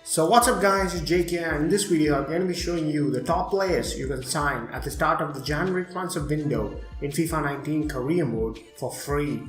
So what's up guys, it's Jake here, and in this video I'm going to be showing you the top players you can sign at the start of the January transfer window in FIFA 19 career mode for free.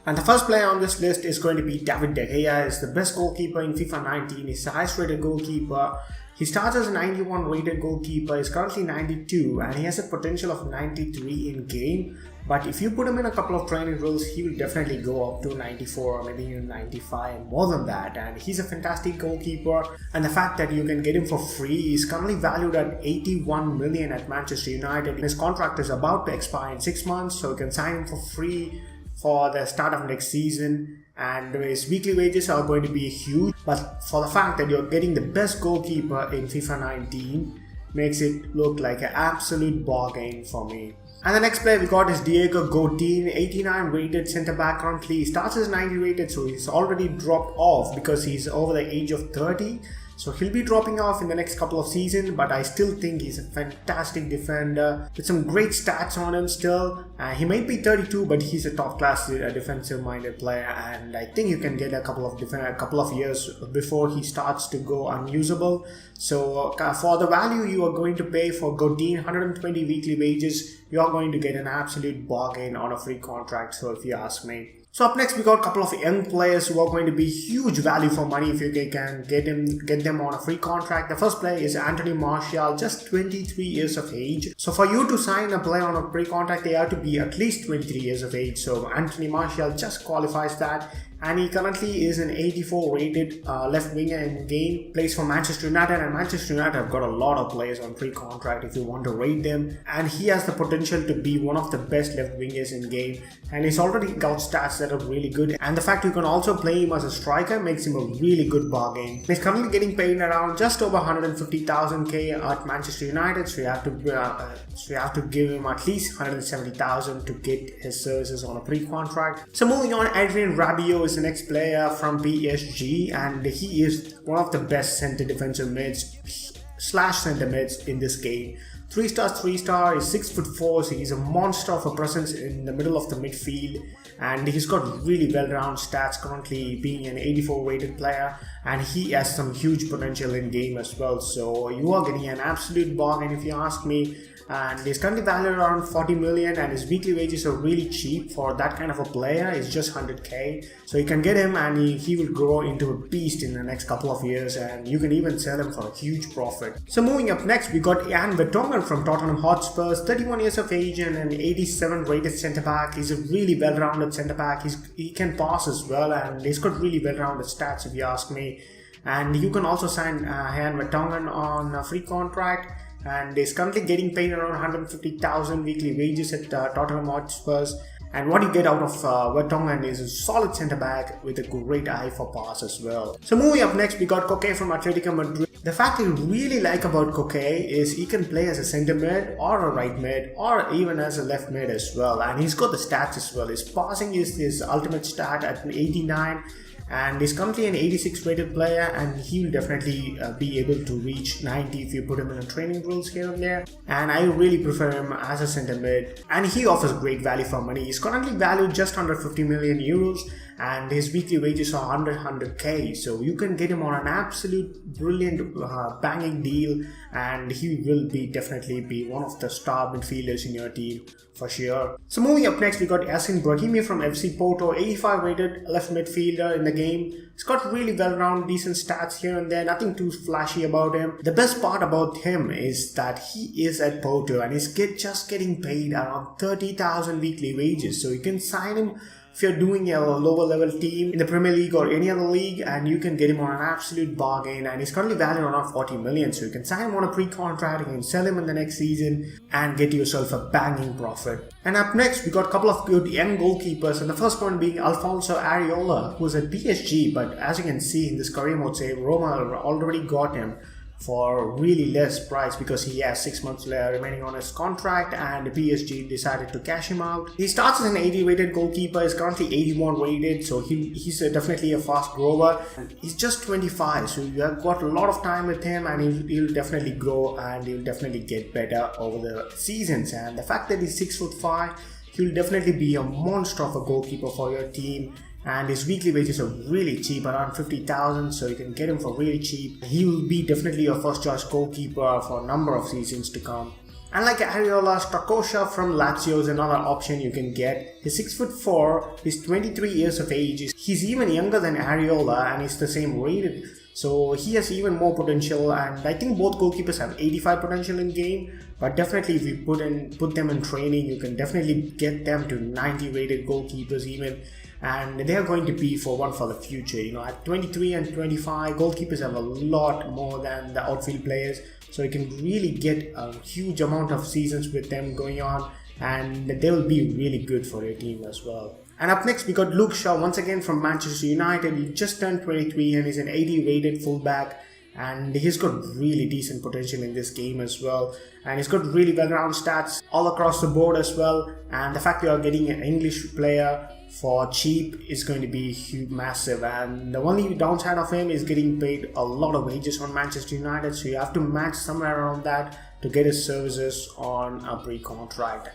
And the first player on this list is going to be David De Gea. He's the best goalkeeper in FIFA 19, he's the highest rated goalkeeper. He starts as a 91 rated goalkeeper, he's currently 92 and he has a potential of 93 in game. But if you put him in a couple of training drills, he will definitely go up to 94 or maybe even 95 and more than that. And he's a fantastic goalkeeper. And the fact that you can get him for free, he's currently valued at 81 million at Manchester United. His contract is about to expire in 6 months, so you can sign him for free for the start of next season. And his weekly wages are going to be huge. But for the fact that you're getting the best goalkeeper in FIFA 19 makes it look like an absolute bargain for me. And the next player we got is Diego Godin, 89 rated centre back currently. He starts as 90 rated, so he's already dropped off because he's over the age of 30. So he'll be dropping off in the next couple of seasons, but I still think he's a fantastic defender with some great stats on him still. He might be 32, but he's a top class defensive minded player, and I think you can get a couple of years before he starts to go unusable. So for the value you are going to pay for Godin, 120 weekly wages, you are going to get an absolute bargain on a free contract, so if you ask me. So up next we got a couple of young players who are going to be huge value for money if you can get them on a free contract. The first player is Anthony Martial, just 23 years of age. So for you to sign a player on a free contract, they have to be at least 23 years of age. So Anthony Martial just qualifies that. And he currently is an 84 rated left winger in game, plays for Manchester United, and Manchester United have got a lot of players on free contract if you want to rate them, and he has the potential to be one of the best left wingers in game, and he's already got stats that are really good, and the fact you can also play him as a striker makes him a really good bargain. He's currently getting paid around just over 150,000 at Manchester United, so you have to give him at least 170,000 to get his services on a free contract. So moving on, Adrien Rabiot is the next player from PSG, and he is one of the best center defensive mids / center mids in this game. 3 star, he's 6'4", so he's a monster of a presence in the middle of the midfield, and he's got really well-rounded stats, currently being an 84 rated player, and he has some huge potential in game as well. So you are getting an absolute bargain if you ask me. And he's currently valued around 40 million, and his weekly wages are really cheap for that kind of a player. It's just 100k, so you can get him and he will grow into a beast in the next couple of years, and you can even sell him for a huge profit. So moving up next, we got Jan Vertonghen from Tottenham Hotspurs, 31 years of age and an 87 rated centre back. He's a really well-rounded centre back. He can pass as well, and he's got really well-rounded stats if you ask me. And you can also sign Jan Vertonghen on a free contract, and is currently getting paid around 150,000 weekly wages at Tottenham Hotspurs. And what you get out of Vertonghen is a solid centre back with a great eye for pass as well. So moving up next, we got Koke from Atletico Madrid. The fact I really like about Koke is he can play as a centre mid or a right mid or even as a left mid as well. And he's got the stats as well. His passing is his ultimate stat at an 89. And he's currently an 86 rated player, and he will definitely be able to reach 90 if you put him in a training drills here and there. And I really prefer him as a centre mid, and he offers great value for money. He's currently valued just under 50 million euros, and his weekly wages are under 100k, so you can get him on an absolute brilliant banging deal, and he will definitely be one of the star midfielders in your team for sure. So moving up next, we got Yasin Brahimi from FC Porto, 85 rated left midfielder in the game. He's got really well-rounded, decent stats here and there, nothing too flashy about him. The best part about him is that he is at Porto and he's just getting paid around 30,000 weekly wages, so you can sign him if you're doing a lower level team in the Premier League or any other league, and you can get him on an absolute bargain. And he's currently valued around 40 million, so you can sign him on a pre-contract, you can sell him in the next season and get yourself a banging profit. And up next, we got a couple of good young goalkeepers, and the first one being Alfonso Areola, who's at PSG, but as you can see in this career mode save, Roma already got him for really less price because he has 6 months remaining on his contract, and PSG decided to cash him out. He starts as an 80 rated goalkeeper, is currently 81 rated, so he's definitely a fast grower. He's just 25, so you have got a lot of time with him, and he'll definitely grow and he'll definitely get better over the seasons. And the fact that he's 6'5", he'll definitely be a monster of a goalkeeper for your team. and his weekly wages are really cheap, around 50,000, so you can get him for really cheap. He will be definitely your first choice goalkeeper for a number of seasons to come. And like Areola, Strakosha from Lazio is another option you can get. He's 6'4", he's 23 years of age, he's even younger than Areola and he's the same rated. So he has even more potential, and I think both goalkeepers have 85 potential in game, but definitely if you put them in training, you can definitely get them to 90 rated goalkeepers even, and they are going to be for the future. You know, at 23 and 25, goalkeepers have a lot more than the outfield players, so you can really get a huge amount of seasons with them going on, and they will be really good for your team as well. And up next we got Luke Shaw, once again from Manchester United. He just turned 23 and he's an 80 rated fullback, and he's got really decent potential in this game as well, and he's got really well-rounded stats all across the board as well, and the fact you are getting an English player for cheap is going to be huge, massive, and the only downside of him is getting paid a lot of wages on Manchester United, so you have to match somewhere around that to get his services on a pre-contract.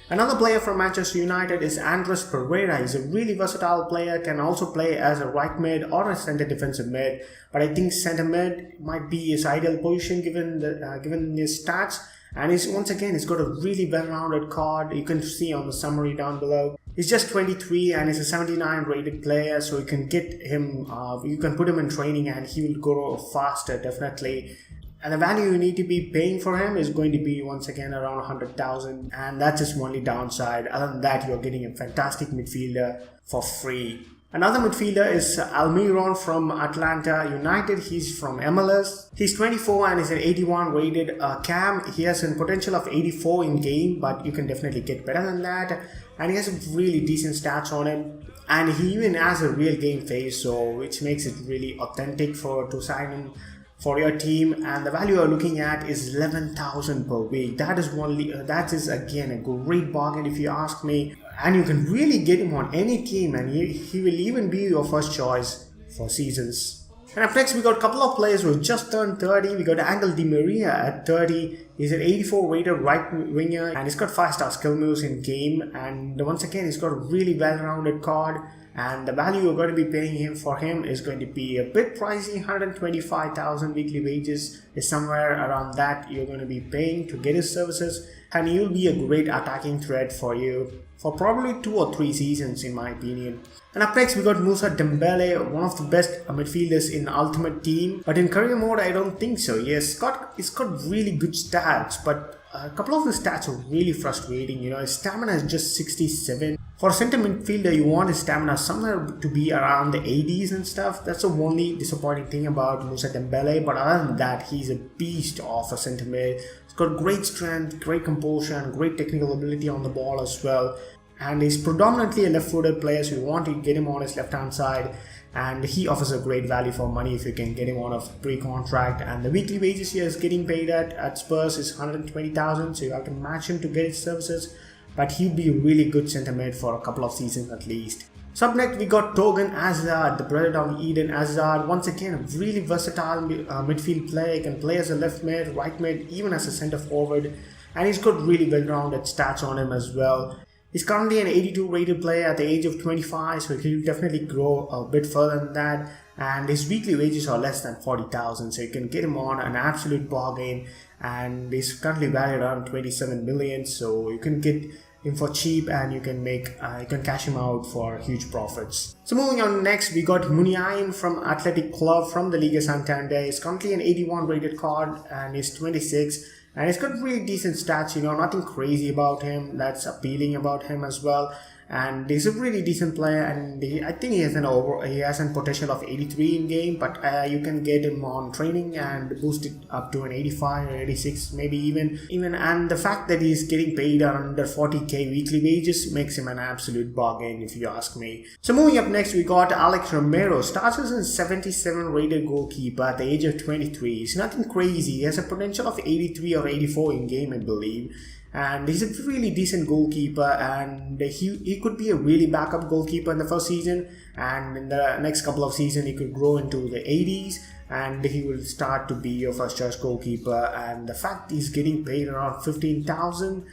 Another player from Manchester United is Andres Pereira. He's a really versatile player, can also play as a right mid or a centre defensive mid, but I think centre mid might be his ideal position given his stats. And he's got a really well-rounded card. You can see on the summary down below. He's just 23 and he's a 79 rated player, so you can get him, you can put him in training and he will grow faster definitely. And the value you need to be paying for him is going to be once again around 100,000, and that's his only downside. Other than that, you're getting a fantastic midfielder for free. Another midfielder is Almiron from Atlanta United. He's from MLS. He's 24 and is an 81 rated cam. He has a potential of 84 in game, but you can definitely get better than that. And he has really decent stats on him. And he even has a real game face, so which makes it really authentic to sign him for your team. And the value you're looking at is 11,000 per week. That is again a great bargain if you ask me, and you can really get him on any team, and he will even be your first choice for seasons. And up next we got a couple of players who just turned 30. We got Angel Di Maria at 30. He's an 84 rated right winger, and he's got 5-star skill moves in game, and once again he's got a really well-rounded card. And the value you're going to be paying for him is going to be a bit pricey. 125,000 weekly wages is somewhere around that you're going to be paying to get his services, and he'll be a great attacking threat for you for probably 2 or 3 seasons in my opinion. And up next we got Moussa Dembele, one of the best midfielders in Ultimate Team, but in career mode I don't think so. Yes, he's got really good stats, but a couple of his stats are really frustrating. You know, his stamina is just 67. For a centre midfielder, you want his stamina somewhere to be around the 80s and stuff. That's the only disappointing thing about Moussa Dembele. But other than that, he's a beast of a centre mid. He's got great strength, great composure, and great technical ability on the ball as well. And he's predominantly a left-footed player, so you want to get him on his left-hand side. And he offers a great value for money if you can get him on a pre-contract. And the weekly wages he is getting paid at Spurs is 120,000, so you have to match him to get his services. But he'll be a really good centre mid for a couple of seasons at least. So up next we got Torgan Hazard, the brother of Eden Hazard. Once again, a really versatile midfield player. He can play as a left mid, right mid, even as a centre forward. And he's got really well-rounded stats on him as well. He's currently an 82 rated player at the age of 25, so he'll definitely grow a bit further than that. And his weekly wages are less than 40,000, so you can get him on an absolute bargain. And he's currently valued around 27 million, so you can get him for cheap, and you can cash him out for huge profits. So moving on, next we got Muniain from Athletic Club from the Liga Santander. He's currently an 81 rated card and he's 26, and he's got really decent stats. You know, nothing crazy about him that's appealing about him as well. And he's a really decent player, and I think he has a potential of 83 in game, but you can get him on training and boost it up to an 85 or 86 maybe even. And the fact that he's getting paid under 40k weekly wages makes him an absolute bargain if you ask me. So moving up next we got Alex Romero. Starts as a 77 rated goalkeeper at the age of 23. He's nothing crazy. He has a potential of 83 or 84 in game, I believe. And he's a really decent goalkeeper, and he could be a really backup goalkeeper in the first season, and in the next couple of seasons he could grow into the 80s and he will start to be your first choice goalkeeper. And the fact he's getting paid around 15,000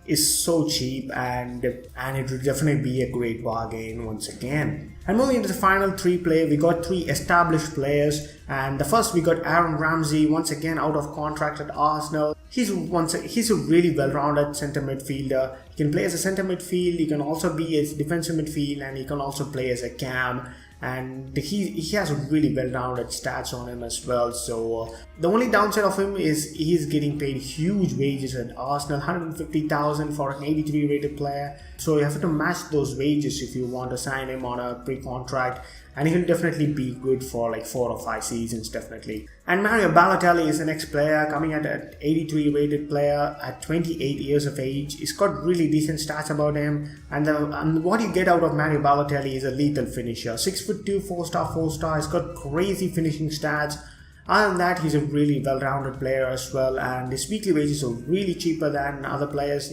is so cheap, and it will definitely be a great bargain once again. And moving into the final 3 players, we got 3 established players. And the first, we got Aaron Ramsey, once again out of contract at Arsenal. He's a really well-rounded centre midfielder. He can play as a centre midfield, he can also be a defensive midfield, and he can also play as a cam. And he has really well-rounded stats on him as well. So the only downside of him is he's getting paid huge wages at Arsenal, 150,000 for an 83 rated player. So you have to match those wages if you want to sign him on a pre-contract, and he'll definitely be good for like 4 or 5 seasons definitely. And Mario Balotelli is the next player, coming at an 83 rated player at 28 years of age. He's got really decent stats about him, and what you get out of Mario Balotelli is a lethal finisher. 6'2", 4-star. He's got crazy finishing stats. Other than that, he's a really well-rounded player as well, and his weekly wages are really cheaper than other players.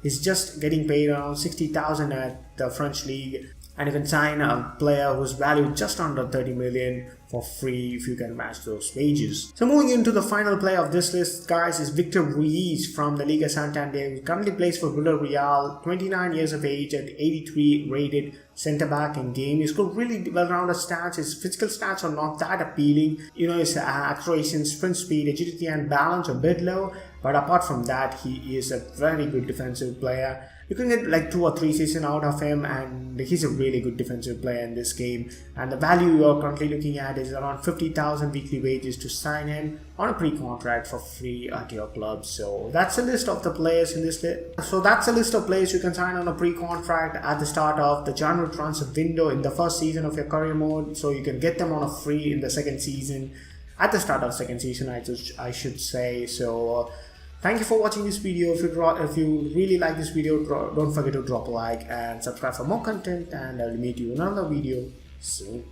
He's just getting paid around 60,000 at the French league, and you can sign a player who's valued just under 30 million for free if you can match those wages. So moving into the final player of this list, guys, is Victor Ruiz from the Liga Santander. He currently plays for Villarreal, 29 years of age at 83 rated centre-back in game. He's got really well-rounded stats. His physical stats are not that appealing. His acceleration, sprint speed, agility and balance are a bit low, but apart from that, he is a very good defensive player. You can get like 2 or 3 seasons out of him, and he's a really good defensive player in this game. And the value you're currently looking at is around 50,000 weekly wages to sign him on a pre-contract for free at your club. So that's a list of the players in this list. So that's a list of players you can sign on a pre-contract at the start of the January transfer window in the first season of your career mode. So you can get them on a free in the second season, at the start of second season, I should say. So thank you for watching this video. If you really like this video, don't forget to drop a like and subscribe for more content, and I'll meet you in another video soon.